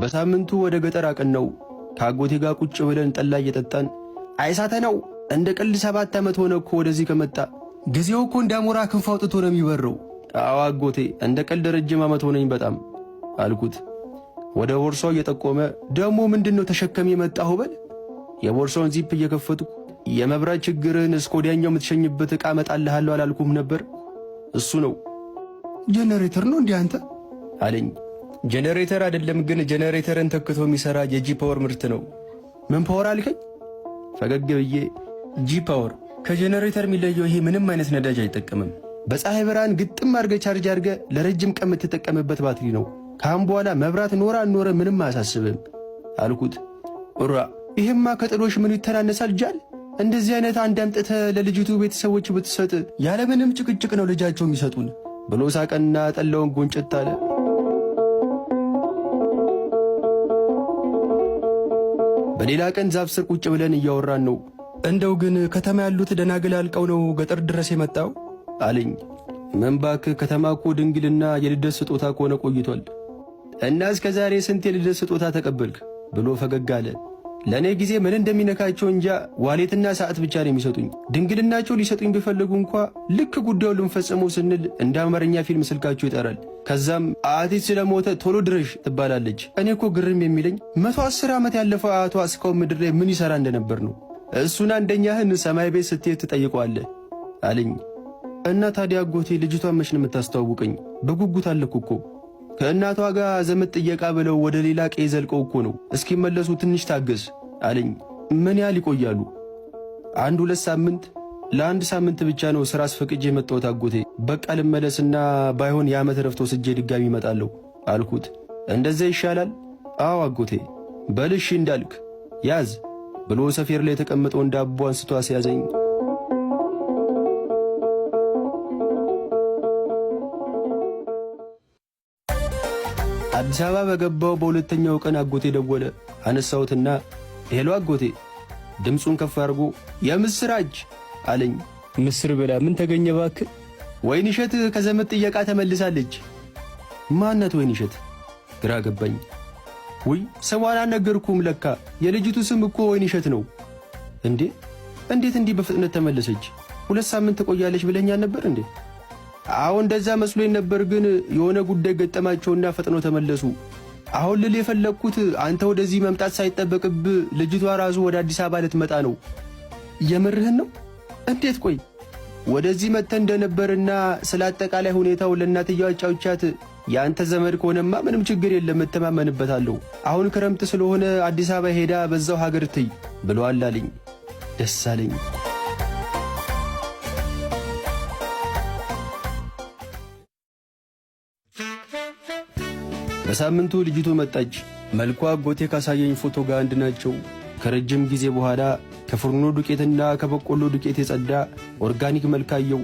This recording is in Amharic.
በሳምንቱ ወደ ገጠር አቀናው። ከአጎቴ ጋር ቁጭ ብለን ጠላ እየጠጣን አይሳተ ነው እንደ ቀልድ 7 ዓመት ሆነ እኮ ወደዚህ ከመጣ ጊዜው እኮ እንዳሞራ ክንፍ አውጥቶ ነው የሚበረው። አዎ አጎቴ እንደ ቀልድ ረጅም ዓመት ሆነኝ በጣም አልኩት። ወደ ቦርሳው እየጠቆመ ደሞ ምንድነው ተሸከም የመጣው በል። የቦርሳውን ዚፕ እየከፈቱ የመብራት ችግርን እስከ ወዲያኛው የምትሸኝበት ዕቃ መጣልሃለሁ አላልኩም ነበር? እሱ ነው። ጄኔሬተር ነው እንዴ አንተ አለኝ። ጄኔሬተር አይደለም ግን ጄኔሬተርን ተክቶ የሚሰራ የጂ ፓወር ምርት ነው። ምን ፓወር አልከኝ? ፈገግ ብዬ ጂ ፓወር ከጄኔሬተር የሚለየው ይሄ ምንም አይነት ነዳጅ አይጠቀምም። በፀሐይ ብርሃን ግጥም አድርገ ቻርጅ አድርገ ለረጅም ቀን የምትጠቀምበት ባትሪ ነው። ካሁን በኋላ መብራት ኖራ ኖረ ምንም አያሳስብም አልኩት። ኡራ ይሄማ ከጥሎሽ ምን ይተናነሳል ጃል። እንደዚህ አይነት አንድ አምጥተህ ለልጅቱ ቤተሰቦች ብትሰጥ ያለምንም ጭቅጭቅ ነው ልጃቸው የሚሰጡን ብሎ ሳቀና ጠላውን ጎንጨት አለ። በሌላ ቀን ዛፍ ስር ቁጭ ብለን እያወራን ነው። እንደው ግን ከተማ ያሉት ደናግል አልቀው ነው ገጠር ድረስ የመጣው አለኝ። ምን እባክህ ከተማ እኮ ድንግልና የልደት ስጦታ ከሆነ ቆይቷል። እና እስከ ዛሬ ስንት የልደት ስጦታ ተቀበልክ ብሎ ፈገግ አለ። ለእኔ ጊዜ ምን እንደሚነካቸው እንጃ ዋሌትና ሰዓት ብቻ ነው የሚሰጡኝ። ድንግልናቸው ሊሰጡኝ ቢፈልጉ እንኳ ልክ ጉዳዩን ልንፈጽመው ስንል እንደ አማርኛ ፊልም ስልካቸው ይጠራል። ከዛም አያቴ ስለሞተ ቶሎ ድረሽ ትባላለች። እኔ እኮ ግርም የሚለኝ 110 ዓመት ያለፈው አያቷ እስካሁን ምድር ላይ ምን ይሰራ እንደነበር ነው። እሱን አንደኛህን ሰማይ ቤት ስትሄድ ትጠይቀዋለህ አለኝ። እና ታዲያ አጎቴ ልጅቷን መች ነው የምታስተዋውቀኝ? በጉጉት አለኩ እኮ። ከእናቷ ጋር ዘመድ ጥየቃ ብለው ወደ ሌላ ቀይ ዘልቀው እኮ ነው። እስኪመለሱ ትንሽ ታገስ አለኝ። ምን ያህል ይቆያሉ? 1-2 ሳምንት። ለአንድ ሳምንት ብቻ ነው ሥራ አስፈቅጄ የመጣሁት አጎቴ። በቃ ልመለስና ባይሆን የዓመት ረፍት ወስጄ ድጋሚ እመጣለሁ አልኩት። እንደዛ ይሻላል? አዎ አጎቴ። በልሽ እንዳልክ ያዝ ብሎ ሰፌር ላይ የተቀመጠውን ዳቦ አንስቶ አስያዘኝ። አዲስ አበባ በገባው በሁለተኛው ቀን አጎቴ ደወለ። አነሳሁትና ሄሎ አጎቴ፣ ድምፁን ከፍ አድርጎ የምስራች አለኝ። ምስር ብላ ምን ተገኘ እባክህ? ወይንሸት ከዘመድ ጥየቃ ተመልሳለች። ማነት ወይንሸት? ግራ ገባኝ። ውይ ስሟን አልነገርኩም ለካ የልጅቱ ስም እኮ ወይንሸት ነው። እንዴ እንዴት እንዲህ በፍጥነት ተመለሰች? 2 ሳምንት ትቆያለች ብለኛል ነበር እንዴ? አዎ እንደዛ መስሎኝ ነበር፣ ግን የሆነ ጉዳይ ገጠማቸውና ፈጥኖ ተመለሱ። አሁን ልል የፈለግኩት አንተ ወደዚህ መምጣት ሳይጠበቅብ ልጅቷ ራሱ ወደ አዲስ አበባ ልትመጣ ነው። የምርህን ነው? እንዴት? ቆይ ወደዚህ መጥተህ እንደነበርና ስለ አጠቃላይ ሁኔታው ለእናትየው አጫውቻት የአንተ ዘመድ ከሆነማ ምንም ችግር የለም እተማመንበታለሁ። አሁን ክረምት ስለሆነ አዲስ አበባ ሄዳ በዛው ሀገር ትይ ብለዋል አለኝ። ደስ አለኝ። በሳምንቱ ልጅቱ መጣች። መልኳ አጎቴ ካሳየኝ ፎቶ ጋር አንድ ናቸው። ከረጅም ጊዜ በኋላ ከፍርኖ ዱቄትና ከበቆሎ ዱቄት የጸዳ ኦርጋኒክ መልካየው